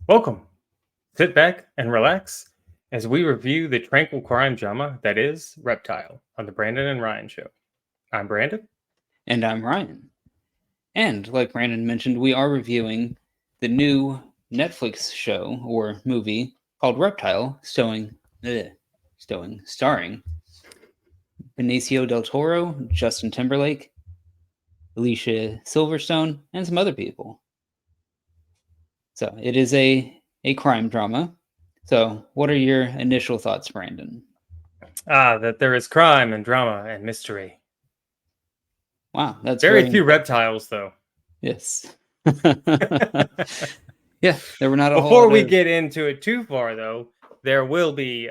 Welcome. Sit back and relax as we review the tranquil crime drama that is Reptile on the Brandon and Ryan Show. I'm Brandon. And I'm Ryan. And like Brandon mentioned, we are reviewing the new Netflix show or movie called Reptile, starring Benicio del Toro, Justin Timberlake, Alicia Silverstone, and some other people. So it is a crime drama. So what are your initial thoughts, Brandon? That there is crime and drama and mystery. Wow, that's Very very few reptiles, though. yes. Yeah, there were not a whole Before lot we of get into it too far, though, there will be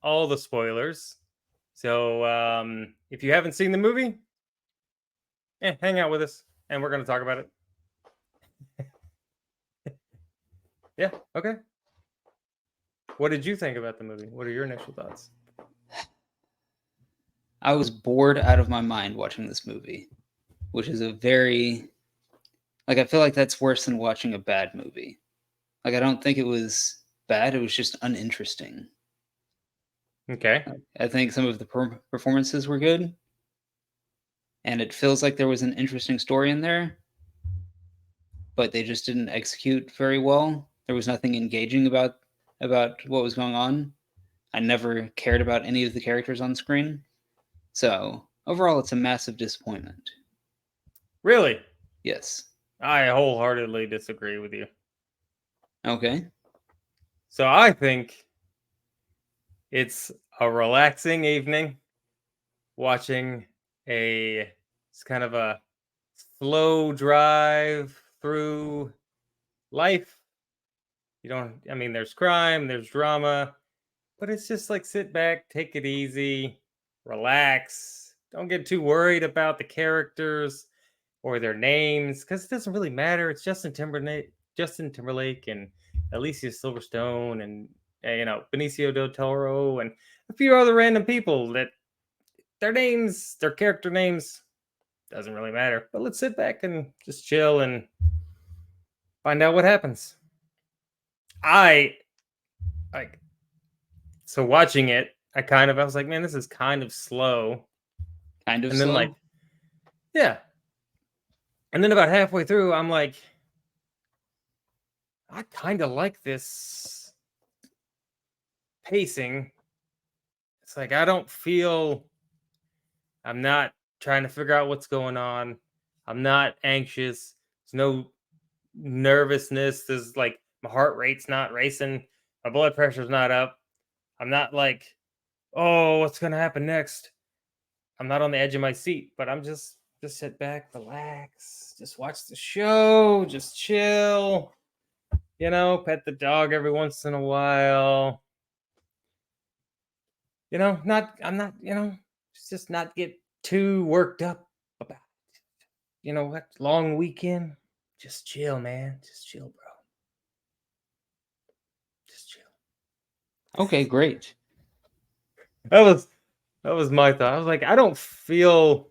all the spoilers. So if you haven't seen the movie, hang out with us and we're going to talk about it. Yeah, okay. What did you think about the movie? What are your initial thoughts? I was bored out of my mind watching this movie, which is a very I feel like that's worse than watching a bad movie. I don't think it was bad, it was just uninteresting. Okay. I think some of the performances were good, and it feels like there was an interesting story in there, but they just didn't execute very well. There was nothing engaging about what was going on. I never cared about any of the characters on screen. So, overall it's a massive disappointment. Really? Yes. I wholeheartedly disagree with you. Okay. So I think it's a relaxing evening watching it's kind of a slow drive through life. There's crime, there's drama, but it's just like sit back, take it easy, relax. Don't get too worried about the characters or their names because it doesn't really matter. It's Justin Timberlake and Alicia Silverstone and Benicio del Toro and a few other random people that their character names, doesn't really matter. But let's sit back and just chill and find out what happens. I like so watching it. I was like, man, this is kind of slow. Kind of And then slow. yeah, and then about halfway through, I'm like, I kind of like this pacing. It's like I'm not trying to figure out what's going on. I'm not anxious. There's no nervousness. There's like my heart rate's not racing. My blood pressure's not up. I'm not like, oh, what's gonna happen next? I'm not on the edge of my seat, but I'm just sit back, relax, just watch the show, just chill. Pet the dog every once in a while. Not I'm not, just not get too worked up about it. What long weekend? Just chill, man. Just chill, bro. Just chill. Okay, great. That was that was my thought. I was like, I don't feel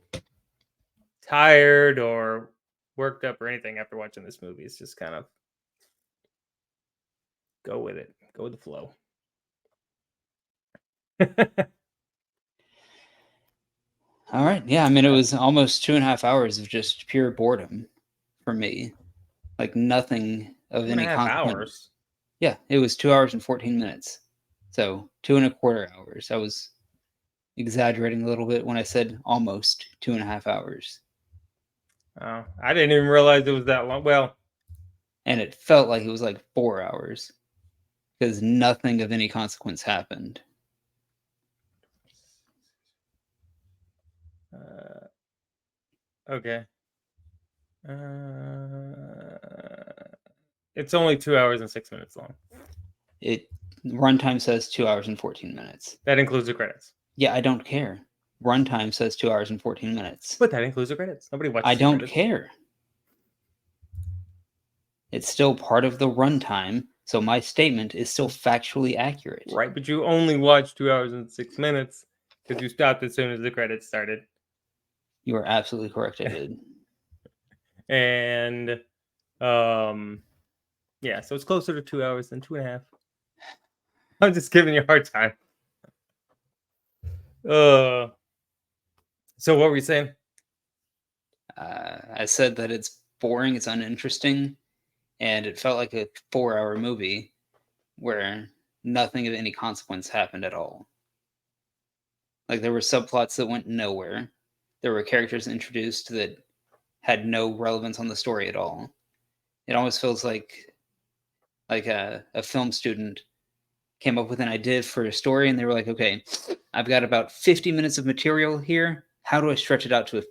tired or worked up or anything after watching this movie. It's just kind of go with it. Go with the flow. All right. Yeah, I mean, it was almost 2.5 hours of just pure boredom for me. Like nothing of Two and a any half consequence. hours. Yeah, it was 2 hours and 14 minutes. So 2.25 hours. I was exaggerating a little bit when I said almost 2.5 hours. Oh, I didn't even realize it was that long. Well, And it felt like it was like 4 hours because nothing of any consequence happened. uh, okay. Uh, it's only 2 hours and 6 minutes long. It runtime says 2 hours and 14 minutes. That includes the credits. Yeah, I don't care. Runtime says 2 hours and 14 minutes. But that includes the credits. Nobody I watches the don't credits. care. It's still part of the runtime, so my statement is still factually accurate. Right, but you only watched 2 hours and 6 minutes because you stopped as soon as the credits started. You are absolutely correct, I did. And um Yeah, so it's closer to 2 hours than 2.5. I'm just giving you a hard time. Uh, so what were you saying? I said that it's boring, it's uninteresting, and it felt like a 4-hour movie where nothing of any consequence happened at all. Like there were subplots that went nowhere. There were characters introduced that had no relevance on the story at all. It almost feels like a film student came up with an idea for a story and they were like, okay, I've got about 50 minutes of material here. How do I stretch it out to a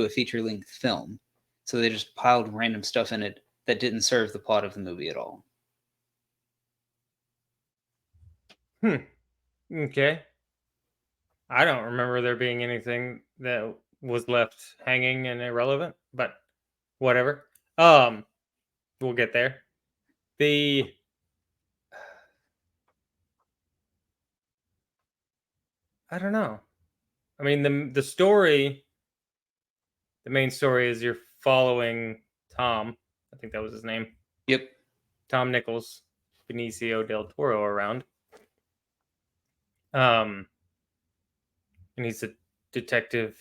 feature length film? So they just piled random stuff in it that didn't serve the plot of the movie at all. Hmm. Okay. I don't remember there being anything that was left hanging and irrelevant, but whatever. We'll get there. The I don't know. I mean, the story, the main story is you're following Tom. I think that was his name. Yep. Tom Nichols, Benicio del Toro around. Um, and he's a detective,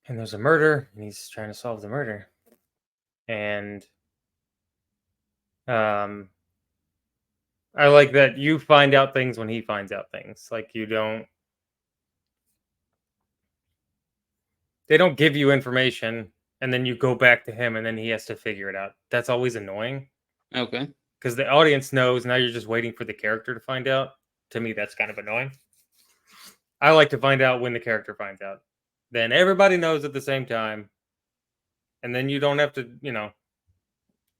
and there's a murder, and he's trying to solve the murder. And um, I like that you find out things when he finds out things. Like you don't, they don't give you information, and then you go back to him, and then he has to figure it out. That's always annoying Okay. because the audience knows. Now you're just waiting for the character to find out. To me, that's kind of annoying. I like to find out when the character finds out. Then everybody knows at the same time, and then you don't have to,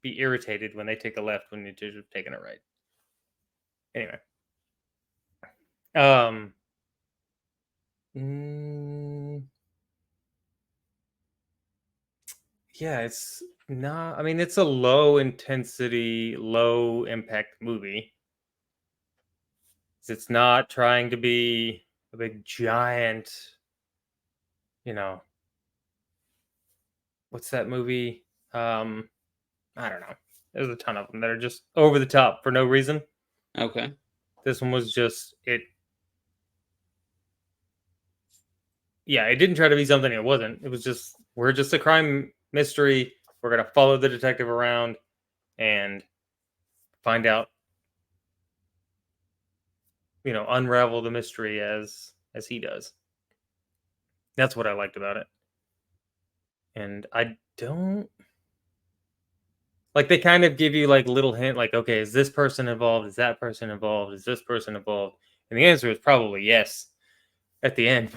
be irritated when they take a left when you should have taken a right. Anyway, um, mm, yeah, it's not. I mean, it's a low intensity, low impact movie. It's not trying to be a big giant, you know, what's that movie? I don't know. There's a ton of them that are just over the top for no reason. Okay. This one was just it. Yeah, it didn't try to be something it wasn't. It was just we're just a crime mystery. We're gonna follow the detective around and find out, unravel the mystery as he does. That's what I liked about it. And I don't like they kind of give you like little hint like, okay, is this person involved? Is that person involved? Is this person involved? And the answer is probably yes at the end.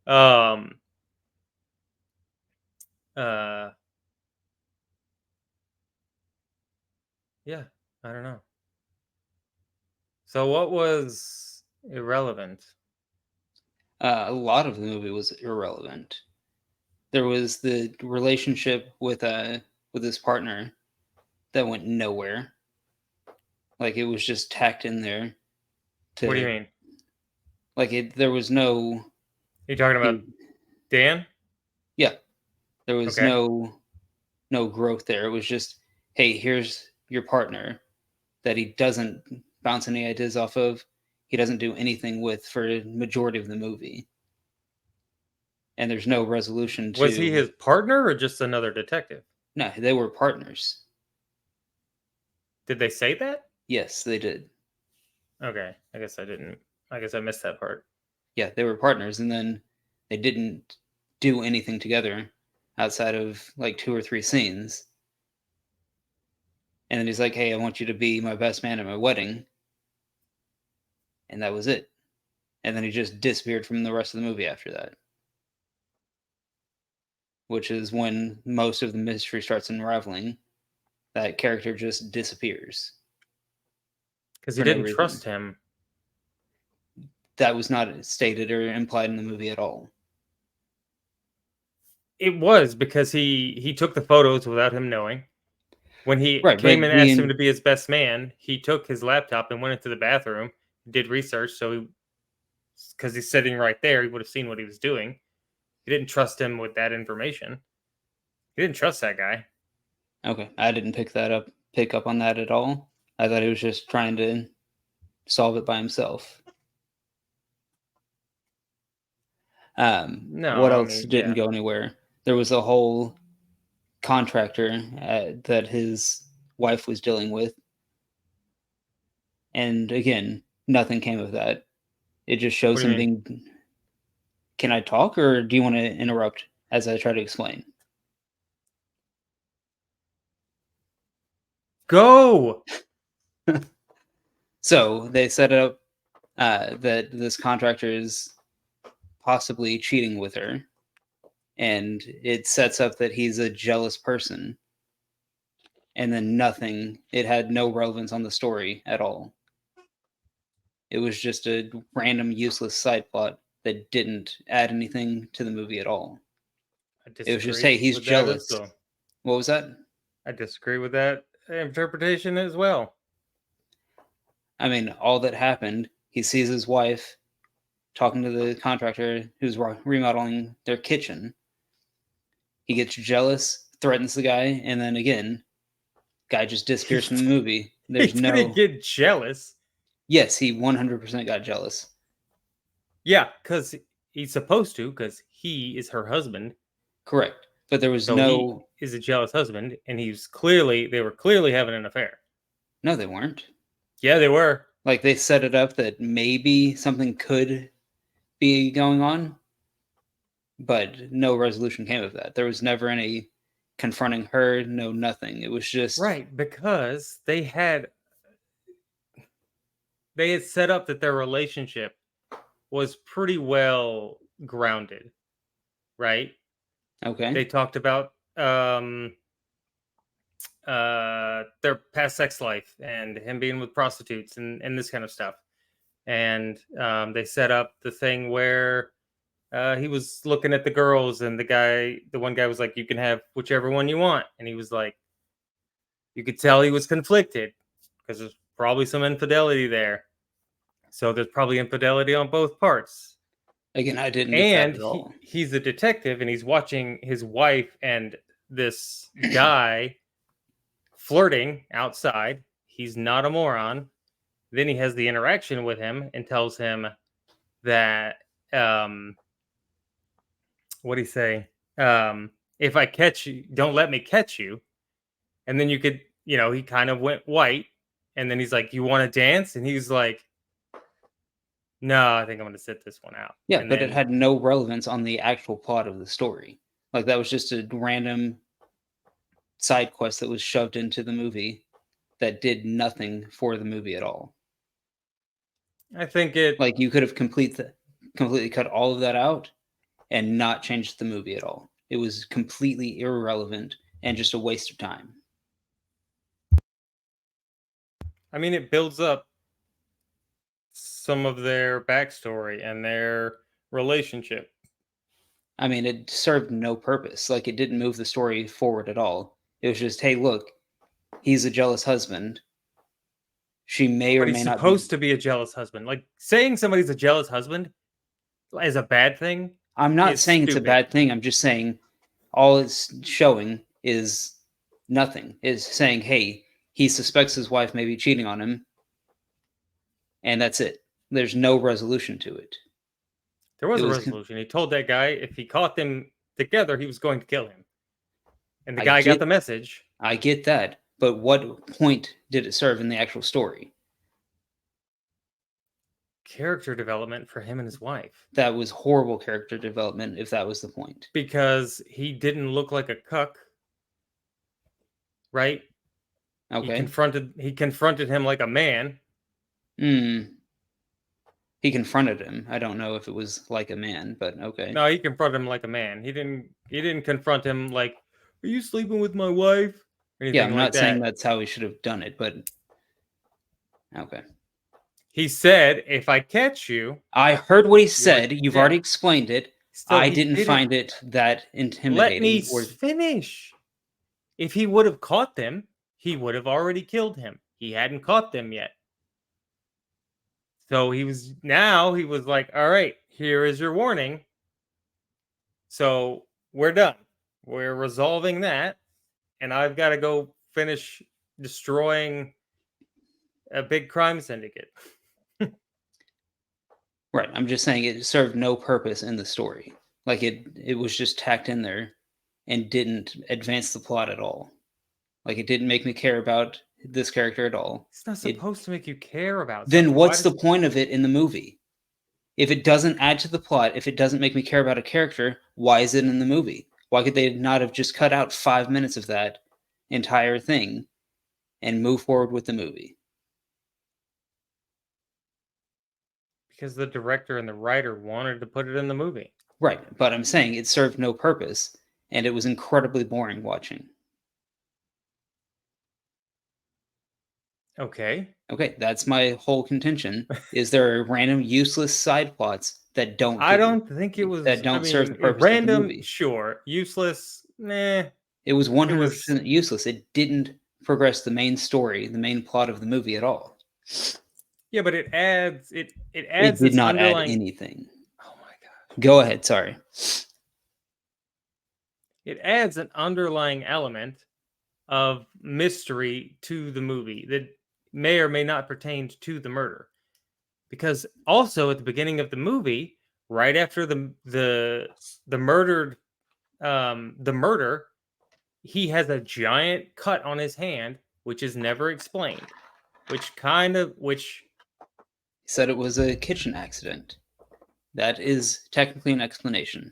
um uh yeah, I don't know. So what was irrelevant? A lot of the movie was irrelevant. There was the relationship with his partner that went nowhere. Like it was just tacked in there What do you to mean? like it. There was no. Are you talking about He, Dan? yeah, there was Okay. no growth there. It was just, hey, here's your partner that he doesn't bounce any ideas off of. He doesn't do anything with for the majority of the movie, and there's no resolution Was he to. his partner or just another detective? No, they were partners. Did they say that? Yes, they did. Okay. I guess I didn't. I guess I missed that part. Yeah, they were partners, and then they didn't do anything together outside of like 2 or 3 scenes. And then he's like, "Hey, I want you to be my best man at my wedding," and that was it. And then he just disappeared from the rest of the movie after that, which is when most of the mystery starts unraveling. That character just disappears Because he for no didn't reason. trust him. That was not stated or implied in the movie at all. It was because he took the photos without him knowing. When he Right, but came and we asked him to in be his best man, he took his laptop and went into the bathroom, did research, so because he's sitting right there, he would have seen what he was doing. He didn't trust him with that information. He didn't trust that guy. Okay, I didn't pick up on that at all. I thought he was just trying to solve it by himself. No, What I else mean, didn't yeah. go anywhere? There was a whole contractor that his wife was dealing with, and again, nothing came of that. It just What shows do you him mean? being. Can I talk, or do you want to interrupt as I try to explain? Go. So they set up that this contractor is possibly cheating with her, and it sets up that he's a jealous person, and then nothing. It had no relevance on the story at all. It was just a random, useless side plot that didn't add anything to the movie at all. I It was just, hey, disagree he's with that as jealous. well. What was that? I disagree with that interpretation as well. I mean, all that happened, he sees his wife talking to the contractor who's remodeling their kitchen. He gets jealous, threatens the guy, and then again, guy just He, disappears from the movie. he There's didn't no. get jealous. Yes, he 100% got jealous. Yeah, because he's supposed to, because he is her husband. Correct. But there was So he no. is a jealous husband, and they were clearly having an affair. No, they weren't. Yeah, they were. Like, they set it up that maybe something could be going on, but no resolution came of that. There was never any confronting her, no nothing. It was just. Right, because they had set up that their relationship was pretty well grounded, right? Okay. They talked about their past sex life and him being with prostitutes and this kind of stuff. And they set up the thing where he was looking at the girls, and the one guy was like, "You can have whichever one you want," and he was like, you could tell he was conflicted because there's probably some infidelity there. So there's probably infidelity on both parts. Again, I didn't get that And at all. he's a detective, and he's watching his wife and this guy flirting outside. He's not a moron. Then he has the interaction with him and tells him that what do you say? If I catch you, don't let me catch you. And then he kind of went white. And then he's like, "You want to dance?" And he's like, "No, I think I'm going to sit this one out." Yeah, And but it then, had no relevance on the actual plot of the story. Like, that was just a random side quest that was shoved into the movie that did nothing for the movie at all. I think it, Like, you could have completely cut all of that out and not changed the movie at all. It was completely irrelevant and just a waste of time. I mean, it builds up some of their backstory and their relationship. I mean, it served no purpose. Like, it didn't move the story forward at all. It was just, hey, look, he's a jealous husband. She may or But he's may not be. supposed to be a jealous husband. Like, saying somebody's a jealous husband is a bad thing I'm not is saying it's a stupid. bad thing. I'm just saying all it's showing is nothing. Is saying, hey, he suspects his wife may be cheating on him, and that's it. There's no resolution to it. There was It a was. resolution. He told that guy if he caught them together, he was going to kill him. And the I guy got get. the message. I get that, but what point did it serve in the actual story? Character development for him and his wife, That was horrible character development. If that was the point. because he didn't look like a cuck, right? Okay. He confronted him like a man. Hmm. He confronted him. I don't know if it was like a man, but okay. No, he confronted him like a man. He didn't confront him like, "Are you sleeping with my wife?" or Yeah, anything I'm like not saying that. that's how he should have done it, but okay. He said, "If I catch you, I heard what he you're said. You've already dead." explained it. Still, I he didn't didn't find it that let me intimidating or. finish. If he would have caught them, he would have already killed him. He hadn't caught them yet. So he was like, "All right, here is your warning. So we're done. We're resolving that. and I've got to go finish destroying a big crime syndicate. Right. I'm just saying it served no purpose in the story. Like it was just tacked in there and didn't advance the plot at all. Like it didn't make me care about this character at all. It's not It supposed to make you care about Then something. Why what's does the point of it in the movie? If it doesn't add to the plot, if it doesn't make me care about a character, why is it in the movie? Why could they not have just cut out 5 minutes of that entire thing and move forward with the movie? Because the director and the writer wanted to put it in the movie. Right, but I'm saying it served no purpose and it was incredibly boring watching. Okay. Okay, that's my whole contention. Is there are random useless side plots that don't I don't think it was. that I don't serve the mean, purpose of the random, movie? sure. Useless, nah. It was It was. 100% useless. It didn't progress the main story, the main plot of the movie at all. Yeah, but it adds. It It adds did this not add underlying. anything. Oh my god. Go ahead, sorry. It adds an underlying element of mystery to the movie that may or may not pertain to the murder. Because also at the beginning of the movie, right after the murdered the murder, he has a giant cut on his hand, which is never explained. Which He said it was a kitchen accident. That is technically an explanation.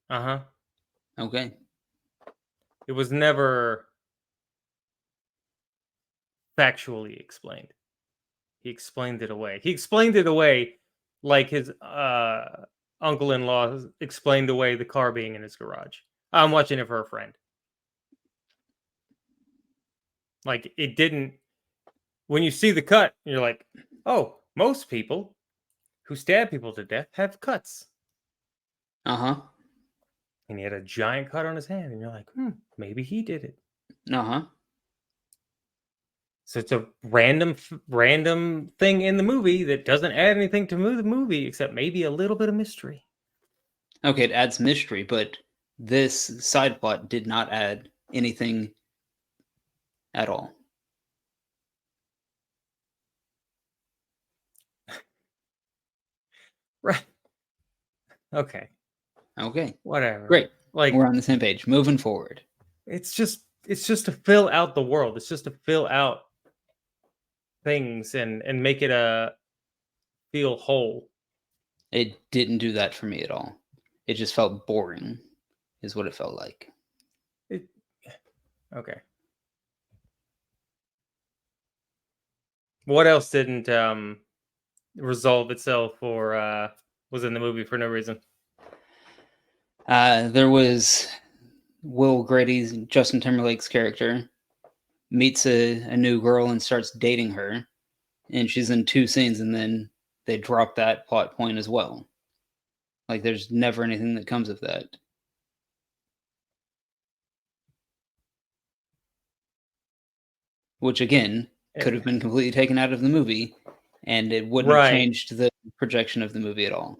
uh-huh. Okay. It was never factually explained. He explained it away. He explained it away like his uncle-in-law explained away the car being in his garage. I'm watching it for a friend. Like it didn't. When you see the cut, you're like, oh, most people who stab people to death have cuts. Uh-huh. And he had a giant cut on his hand, and you're like, maybe he did it. Uh-huh. So it's a random thing in the movie that doesn't add anything to the movie except maybe a little bit of mystery. Okay, it adds mystery, but this side plot did not add anything at all. Right. Okay. Okay. Whatever. Great. Like We're on the same page. Moving forward. it's just to fill out the world. It's just to fill out things and make it a feel whole. It didn't do that for me at all. It just felt boring, is what it felt like. Okay. What else didn't resolve itself or was in the movie for no reason? There was Will Grady's Justin Timberlake's character meets a new girl and starts dating her, and she's in 2 scenes, and then they drop that plot point as well. Like there's never anything that comes of that. Which again could have been completely taken out of the movie, and it wouldn't have Right. changed the projection of the movie at all.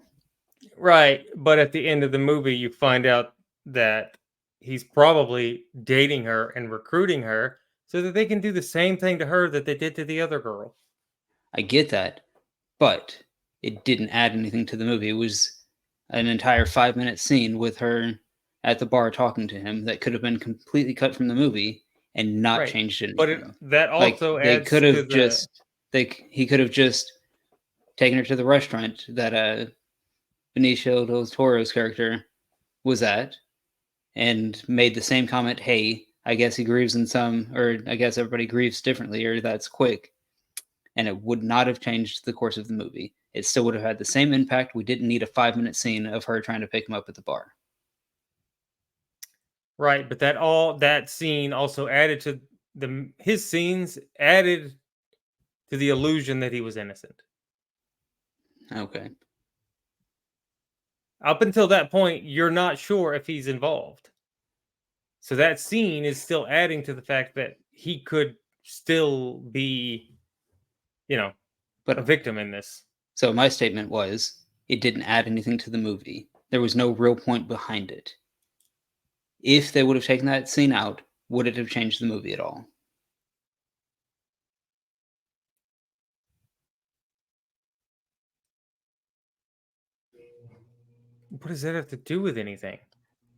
Right, but at the end of the movie, you find out that he's probably dating her and recruiting her so that they can do the same thing to her that they did to the other girl. I get that, but it didn't add anything to the movie. It was an entire 5-minute scene with her at the bar talking to him that could have been completely cut from the movie and not Right. changed But anything. that Like also they adds could to have the just he could have just taken her to the restaurant that Benicio del Toro's character was at and made the same comment, hey, I guess he grieves in some, or I guess everybody grieves differently, or that's quick. And it would not have changed the course of the movie. It still would have had the same impact. We didn't need a 5-minute scene of her trying to pick him up at the bar. right, but that scene also added to his scenes added to the illusion that he was innocent. Okay. Up until that point, you're not sure if he's involved. So that scene is still adding to the fact that he could still be, a But victim in this. so my statement was It didn't add anything to the movie. There was no real point behind it. If they would have taken that scene out, would it have changed the movie at all? What does that have to do with anything?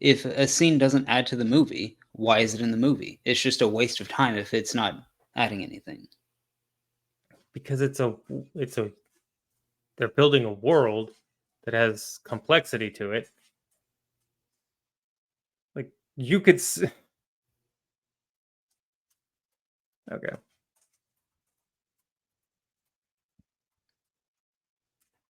If a scene doesn't add to the movie, why is it in the movie? It's just a waste of time if it's not adding anything. Because it's a they're building a world that has complexity to it. Like you could okay.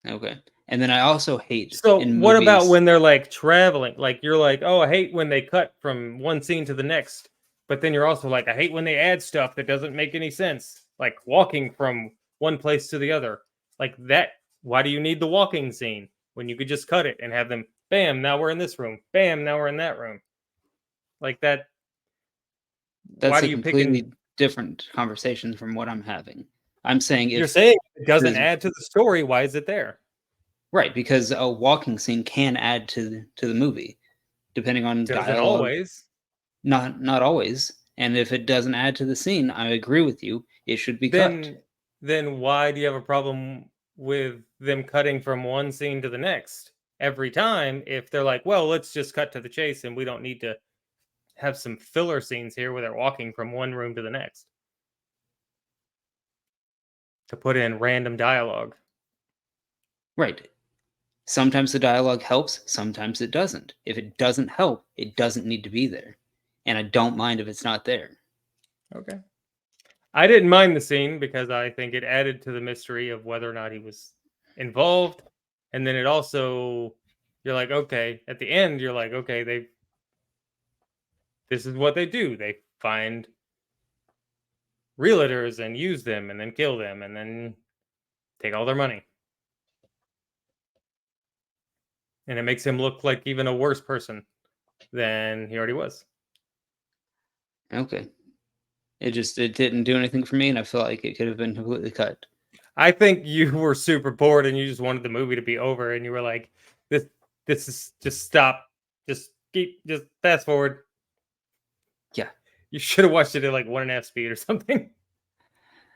Okay. And then I also hate So in what about movies. when they're like traveling? Like you're like, "Oh, I hate when they cut from one scene to the next." But then you're also like, "I hate when they add stuff that doesn't make any sense." Like walking from one place to the other. Like that, why do you need the walking scene when you could just cut it and have them bam, now we're in this room. Bam, now we're in that room. Like that, why That's do a you pick and completely different conversation from what I'm having. I'm saying you're if saying it doesn't the add to the story, why is it there? right, because a walking scene can add to the movie depending on Doesn't dialogue. always. Not always. And if it doesn't add to the scene, I agree with you. It should be cut. then then why do you have a problem with them cutting from one scene to the next every time if they're like, well, let's just cut to the chase and we don't need to have some filler scenes here where they're walking from one room to the next to put in random dialogue. Right. Sometimes the dialogue helps, sometimes it doesn't. If it doesn't help, it doesn't need to be there. And I don't mind if it's not there. Okay. I didn't mind the scene because I think it added to the mystery of whether or not he was involved. And then it also, you're like, okay, at the end, you're like, okay, this is what they do. They find realtors and use them and then kill them and then take all their money. And it makes him look like even a worse person than he already was. Okay. It didn't do anything for me and I feel like it could have been completely cut. I think you were super bored and you just wanted the movie to be over and you were like, this this is just stop. Just fast forward. Yeah. You should have watched it at like 1.5 speed or something.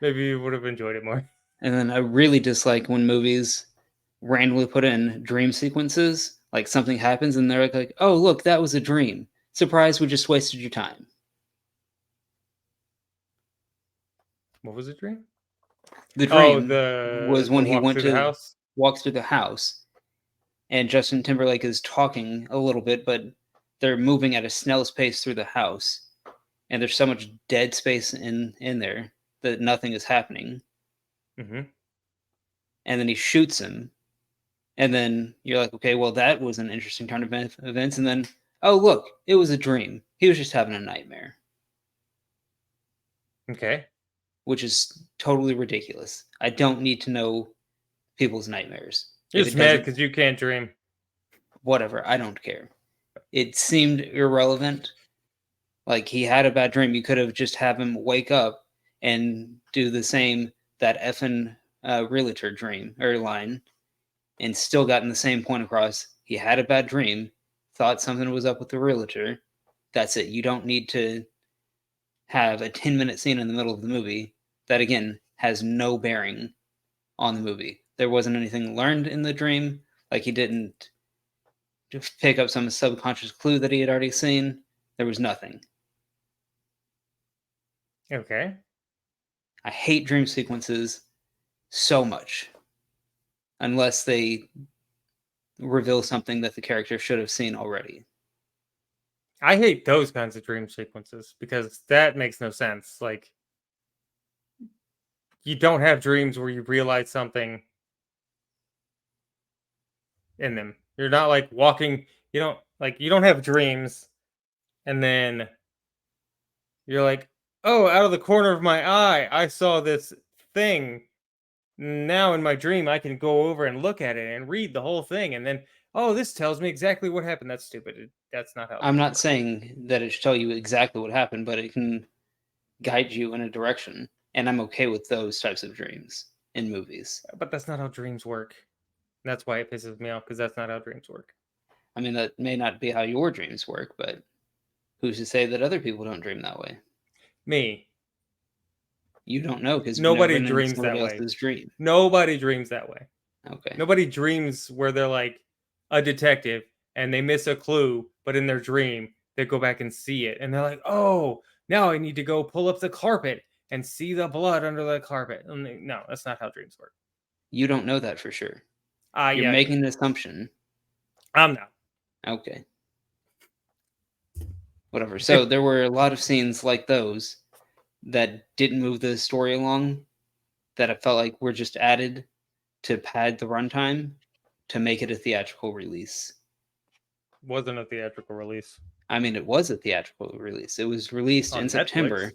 Maybe you would have enjoyed it more. And then I really dislike when movies randomly put in dream sequences. Like something happens and they're like, oh, look, that was a dream. Surprise, we just wasted your time. What was the dream? The Oh, dream was the when he walk went through the to house. walks through the house and Justin Timberlake is talking a little bit, but they're moving at a snail's pace through the house. And there's so much dead space in there that nothing is happening. Hmm. And then he shoots him. And then you're like, okay, well, that was an interesting turn of events. And then, oh, look, it was a dream. He was just having a nightmare, Okay. which is totally ridiculous. I don't need to know people's nightmares. You're If just it mad doesn't, because you can't dream. whatever, I don't care. It seemed irrelevant. Like he had a bad dream. You could have just have him wake up and do the same that effing realtor dream or line and still gotten the same point across. He had a bad dream, thought something was up with the realtor. That's it. You don't need to have a 10-minute scene in the middle of the movie that, again, has no bearing on the movie. There wasn't anything learned in the dream. Like he didn't just pick up some subconscious clue that he had already seen. There was nothing. Okay. I hate dream sequences so much unless they reveal something that the character should have seen already. I hate those kinds of dream sequences because that makes no sense. Like you don't have dreams where you realize something in them. You're not like walking, you don't have dreams and then you're like, "Oh, out of the corner of my eye, I saw this thing. Now in my dream I can go over and look at it and read the whole thing and then, oh, this tells me exactly what happened." That's stupid. That's not how I'm dreams not work. saying that it should tell you exactly what happened, but it can guide you in a direction. And I'm okay with those types of dreams in movies. But that's not how dreams work. That's why it pisses me off, because that's not how dreams work. I mean, that may not be how your dreams work, but who's to say that other people don't dream that way? Me. You don't know because you've never Nobody been in dreams that somebody way. else's dream. Nobody dreams that way. Okay. Nobody dreams where they're like a detective and they miss a clue, but in their dream, they go back and see it. And they're like, oh, now I need to go pull up the carpet and see the blood under the carpet. No, that's not how dreams work. You don't know that for sure. You're Yeah, I do. making an assumption. I'm not. Okay. Whatever. So there were a lot of scenes like those that didn't move the story along that I felt like were just added to pad the runtime to make it a theatrical release. Wasn't a theatrical release. I mean, it was a theatrical release. It was released On in September. Netflix.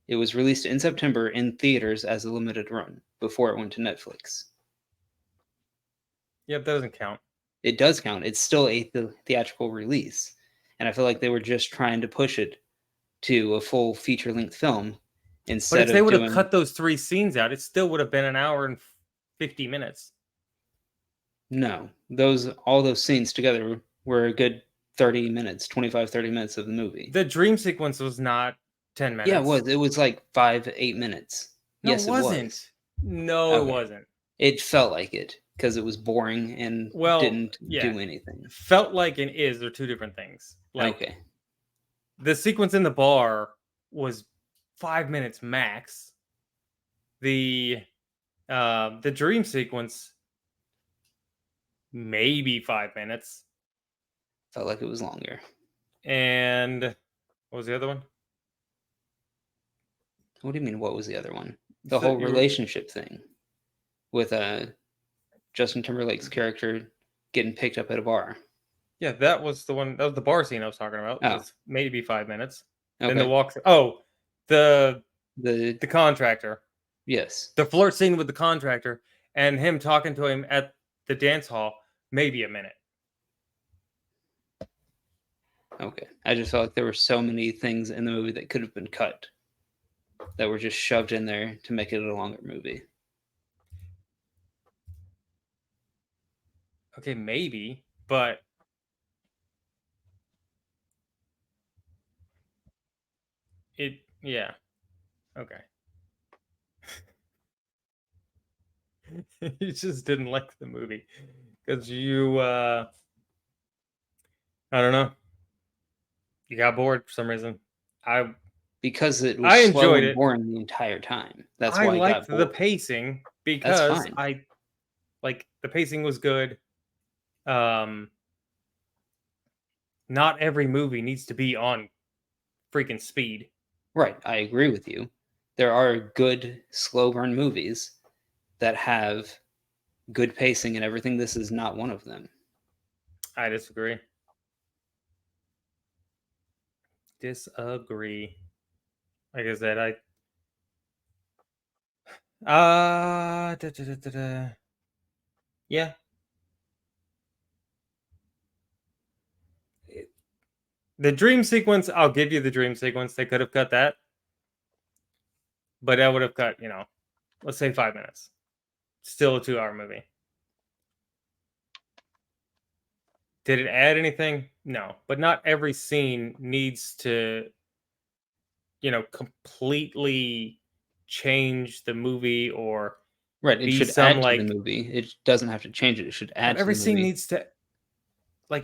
It was released in September in theaters as a limited run before it went to Netflix. Yep, that doesn't count. It does count. It's still a theatrical release. And I feel like they were just trying to push it to a full feature-length film But instead if they of would have doing... cut those 3 scenes out, it still would have been an hour and 50 minutes. No, all those scenes together were a good 30 minutes, 25, 30 minutes of the movie. The dream sequence was not 10 minutes. Yeah, it was. It was like 5, 8 minutes. No, Yes, it wasn't. was. No, Okay. it wasn't. It felt like it because it was boring and didn't do anything. Felt like and is are two different things. Like, Okay. the sequence in the bar was 5 minutes max. The dream sequence, maybe 5 minutes. Felt like it was longer. And what was the other one? What do you mean, what was the other one? The whole relationship thing with Justin Timberlake's character getting picked up at a bar. Yeah, that was the one. That was the bar scene I was talking about. Oh. It was maybe 5 minutes. Okay. Then the walk. Oh, the The contractor. Yes. The flirt scene with the contractor and him talking to him at the dance hall, maybe a minute. Okay. I just felt like there were so many things in the movie that could have been cut that were just shoved in there to make it a longer movie. Okay, maybe, but yeah. Okay. You just didn't like the movie because you I don't know. You got bored for some reason. Because it was I slow enjoyed and it. boring the entire time. That's I why I liked got bored. the pacing because the pacing was good. Not every movie needs to be on freaking speed. Right, I agree with you. There are good slow burn movies that have good pacing and everything. This is not one of them. I disagree. Like I said, yeah. The dream sequence, I'll give you the dream sequence. They could have cut that. But I would have cut, let's say 5 minutes. Still a 2-hour movie. Did it add anything? No. But not every scene needs to, completely change the movie or Right, it be should some add to like. the movie. It doesn't have to change it. It should add But to every the scene movie. needs to,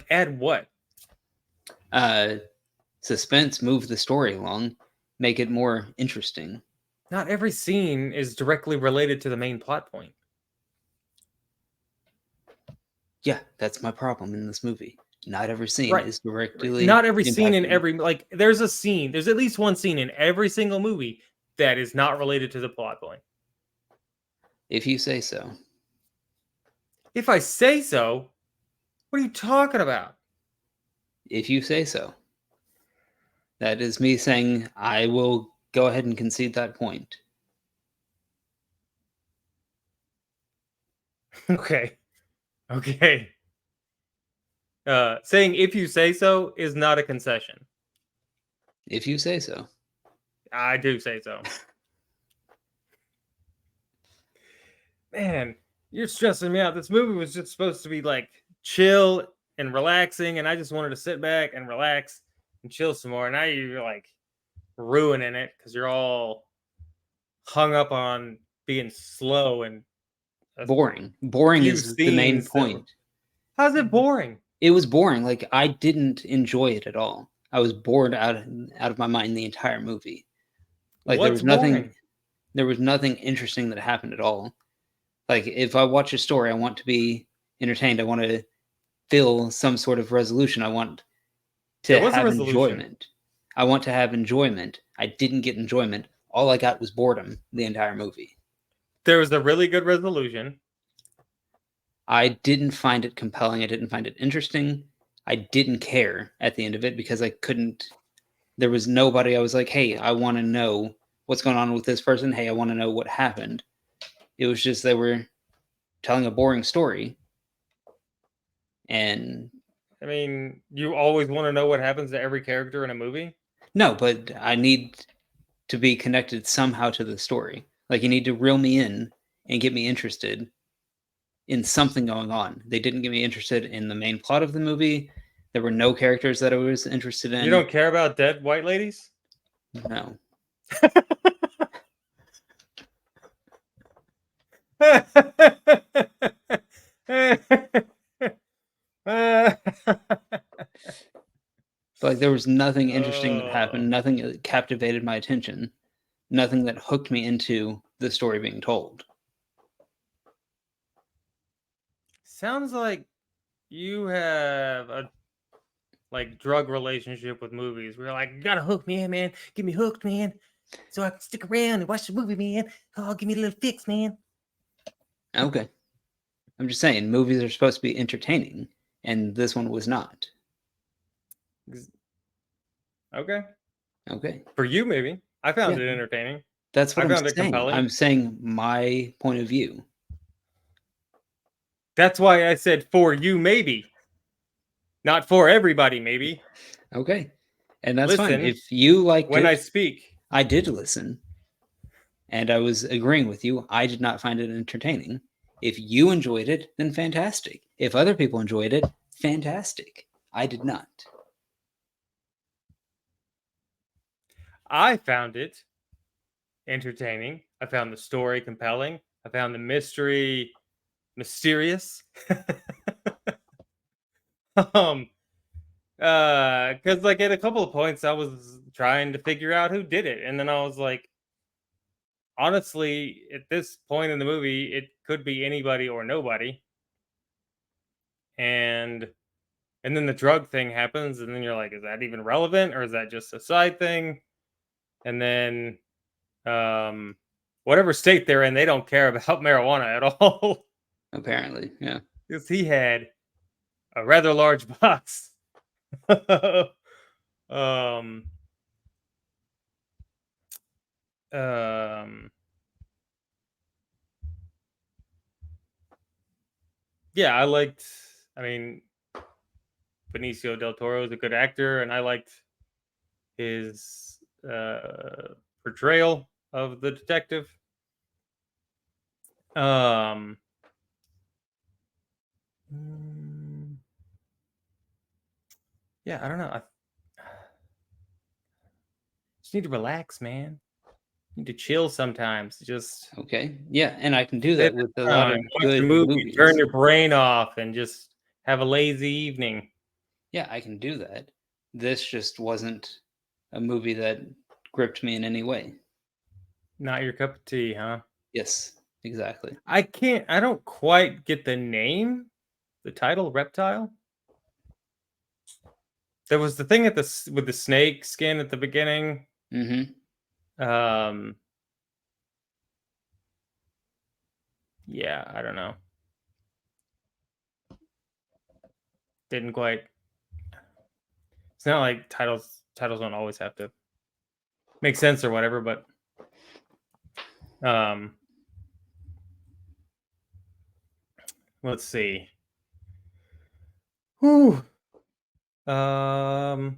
add what? Suspense, move the story along, make it more interesting. Not every scene is directly related to the main plot point. Yeah, that's my problem in this movie. Not every scene is directly. Not every scene in every there's at least one scene in every single movie that is not related to the plot point. If you say so. If I say so, what are you talking about? If you say so. That is me saying I will go ahead and concede that point. Okay. Saying if you say so is not a concession. If you say so. I do say so. Man, You're stressing me out. This movie was just supposed to be like chill and relaxing, and I just wanted to sit back and relax and chill some more. Now you're like ruining it because you're all hung up on being slow and a Boring. Boring few is the main scenes that were. point. How's it boring? It was boring. Like I didn't enjoy it at all. I was bored out of my mind the entire movie. Like What's boring? there was nothing interesting that happened at all. Like if I watch a story, I want to be entertained. I want to feel some sort of resolution. I want There to was a have resolution. enjoyment. I want to have enjoyment. I didn't get enjoyment. All I got was boredom the entire movie. There was a really good resolution. I didn't find it compelling. I didn't find it interesting. I didn't care at the end of it because I couldn't. There was nobody I was like, hey, I want to know what's going on with this person. Hey, I want to know what happened. It was just they were telling a boring story. And I mean, you always want to know what happens to every character in a movie. no, but I need to be connected somehow to the story. Like you need to reel me in and get me interested in something going on. They didn't get me interested in the main plot of the movie. There were no characters that I was interested You in. don't care about dead white ladies? No. But like there was nothing interesting that happened, Oh, nothing that captivated my attention, nothing that hooked me into the story being told. sounds like you have a like drug relationship with movies. We're like, you gotta hook me in, man. Get me hooked, man, so I can stick around and watch the movie, man. Oh, give me a little fix, man. Okay. I'm just saying movies are supposed to be entertaining, and this one was not. Okay, Okay. for you maybe. I found Yeah. it entertaining. That's what I I'm found it saying. compelling. I'm saying my point of view. That's why I said for you maybe, not for everybody maybe. Okay. And that's fine. Listen If you liked when I it, speak. I did listen, and I was agreeing with you. I did not find it entertaining. If you enjoyed it, then fantastic. If other people enjoyed it, fantastic. I did not. I found it entertaining. I found the story compelling. I found the mystery mysterious. um because like at a couple of points I was trying to figure out who did it, and then I was like, honestly, at this point in the movie it could be anybody or nobody. and and then the drug thing happens, and then you're like, is that even relevant, or is that just a side thing? And then um whatever state they're in, they don't care about marijuana at all. Apparently, yeah. Because he had a rather large box. um um yeah, I liked, I mean, Benicio del Toro is a good actor, and I liked his portrayal of the detective. um mm, yeah, I don't know, I just need to relax, man. Need to chill sometimes. Just Okay. Yeah, and I can do sit that with a lot down, of watch a good movie, turn movies. your brain off, and just have a lazy evening. Yeah, I can do that. This just wasn't a movie that gripped me in any way. Not your cup of tea, huh? Yes, exactly. I don't quite get the name, the title, Reptile. There was the thing with the snake skin at the beginning. Mhm. Um, yeah, I don't know. Didn't quite. It's not like titles don't always have to make sense or whatever, but um, let's see. Whew. Um,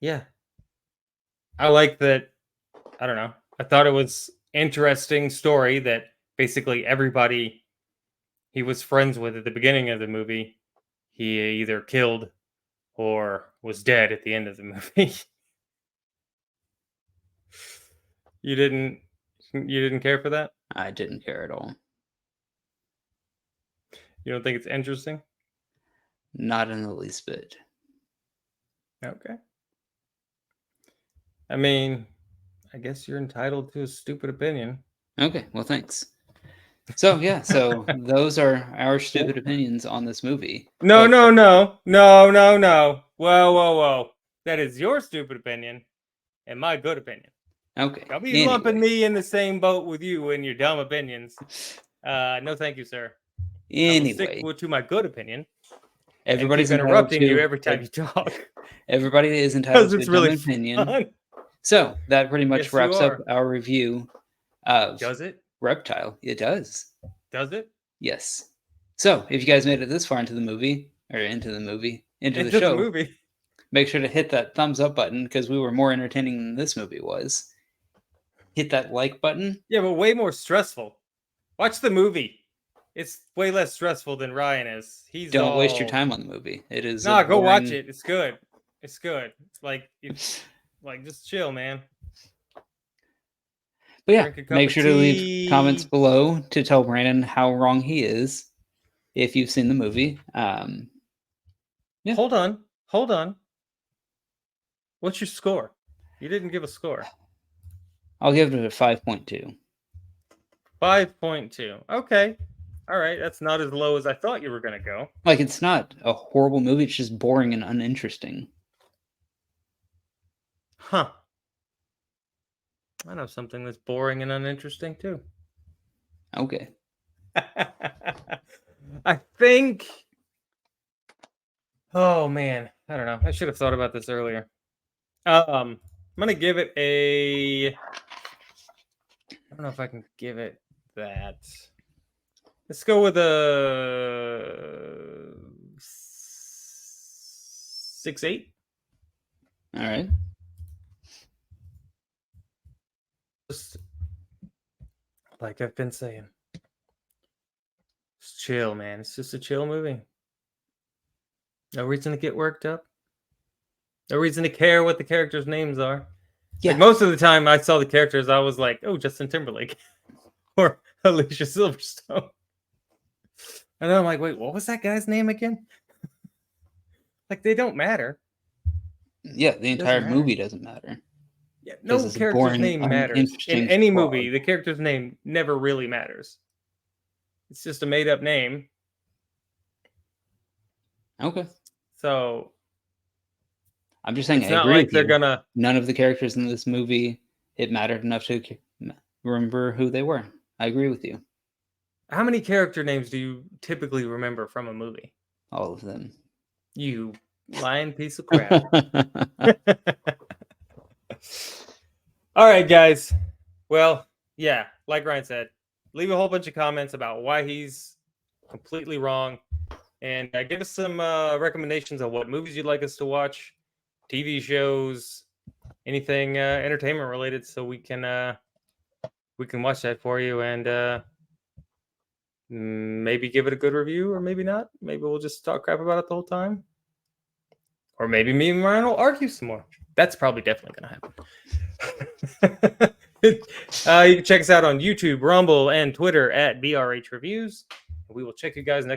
yeah, I like that. I don't know. I thought it was interesting story that basically everybody he was friends with at the beginning of the movie, he either killed or was dead at the end of the movie. You didn't care for that? I didn't care at all. You don't think it's interesting? Not in the least bit. Okay. I mean, I guess you're entitled to a stupid opinion. Okay, well, thanks. So yeah, so those are our stupid opinions on this movie. No, But no, no, no, no, no. Whoa, whoa, whoa. That is your stupid opinion and my good opinion. okay. I'll be lumping me in the same boat with you and your dumb opinions. No, thank you, sir. I will stick Anyway, to my good opinion. everybody's and keep entitled interrupting to you every time you talk. Everybody is entitled Because to it's a dumb really opinion. fun. So that pretty much Yes, you wraps up are. our review of Does it? Reptile. It does. Does it? Yes. So if you guys made it this far into the movie, into the show, movie. make sure to hit that thumbs up button because we were more entertaining than this movie was. Hit that like button. Yeah, but way more stressful. Watch the movie. It's way less stressful than Ryan is. Don't waste your time on the movie. It is Nah, go watch boring- it. It's good. It's good. Like just chill, man. But yeah, Drink a cup make of sure to leave comments tea. below to tell Brandon how wrong he is if you've seen the movie. Yeah. Hold on. What's your score? You didn't give a score. I'll give it a 5.2. 5.2. Okay. All right. That's not as low as I thought you were going to go. Like, it's not a horrible movie. It's just boring and uninteresting. Huh. I know something that's boring and uninteresting too. Okay. I think. Oh man, I don't know. I should have thought about this earlier. I'm gonna give it a. I don't know if I can give it that. Let's go with a 6.8. All right. Just like I've been saying, it's chill, man. It's just a chill movie. No reason to get worked up. No reason to care what the characters' names are. Yeah. Like most of the time I saw the characters, I was like, oh, Justin Timberlake or Alicia Silverstone. And then I'm like, wait, what was that guy's name again? Like, they don't matter. Yeah, the entire movie doesn't matter. Yeah, no it's a character's boring, name matters. uninteresting In any slog. movie, the character's name never really matters. It's just a made-up name. Okay. So I'm just saying, it's I not agree like with they're you. gonna. None of the characters in this movie, it mattered enough to remember who they were. I agree with you. How many character names do you typically remember from a movie? All of them. You lying piece of crap. All right, guys. Well, yeah, like Ryan said, leave a whole bunch of comments about why he's completely wrong, and give us some recommendations on what movies you'd like us to watch, TV shows, anything entertainment related, so we can watch that for you and maybe give it a good review, or maybe not. Maybe we'll just talk crap about it the whole time, or maybe me and Ryan will argue some more. That's probably definitely going to happen. You can check us out on YouTube, Rumble, and Twitter at BRH Reviews. We will check you guys next time.